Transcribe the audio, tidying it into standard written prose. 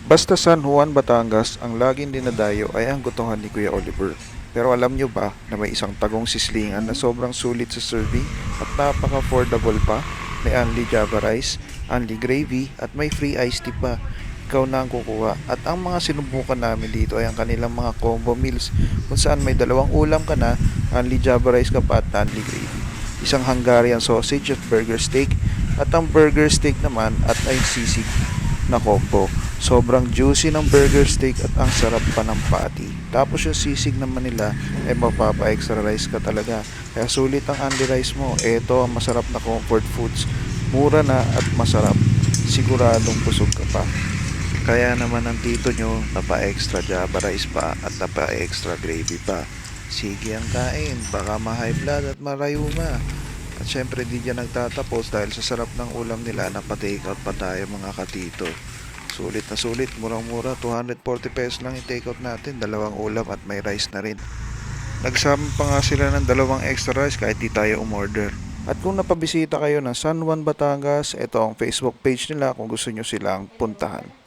Basta San Juan, Batangas, ang laging dinadayo ay ang gotohan ni Kuya Oliver. Pero alam nyo ba na may isang tagong sislingan na sobrang sulit sa serving at napaka-affordable pa? May only Java rice, only gravy at may free iced tea pa. Ikaw na ang kukuha. At ang mga sinubukan namin dito ay ang kanilang mga combo meals kung saan may dalawang ulam ka na, only Java rice ka pa at only gravy. Isang Hungarian sausage at burger steak at ang burger steak naman at ay sisig na combo. Sobrang juicy ng burger steak at ang sarap pa ng patty. Tapos yung sisig naman nila ay mapapa-extra rice ka talaga. Kaya sulit ang only rice mo. Ito ang masarap na comfort foods. Mura na at masarap. Siguradong busog ka pa. Kaya naman ang tito nyo, napa-extra java rice pa at napa-extra gravy pa. Sige ang kain, baka ma-high blood at marayuma. At syempre di dyan nagtatapos dahil sa sarap ng ulam nila na pa-take out pa tayo mga katito. Sulit na sulit, murang-mura, 240 pesos lang i-take out natin, dalawang ulam at may rice na rin. Nagsama pa nga sila ng dalawang extra rice kahit di tayo umorder. At kung napabisita kayo ng San Juan, Batangas, ito ang Facebook page nila kung gusto nyo silang puntahan.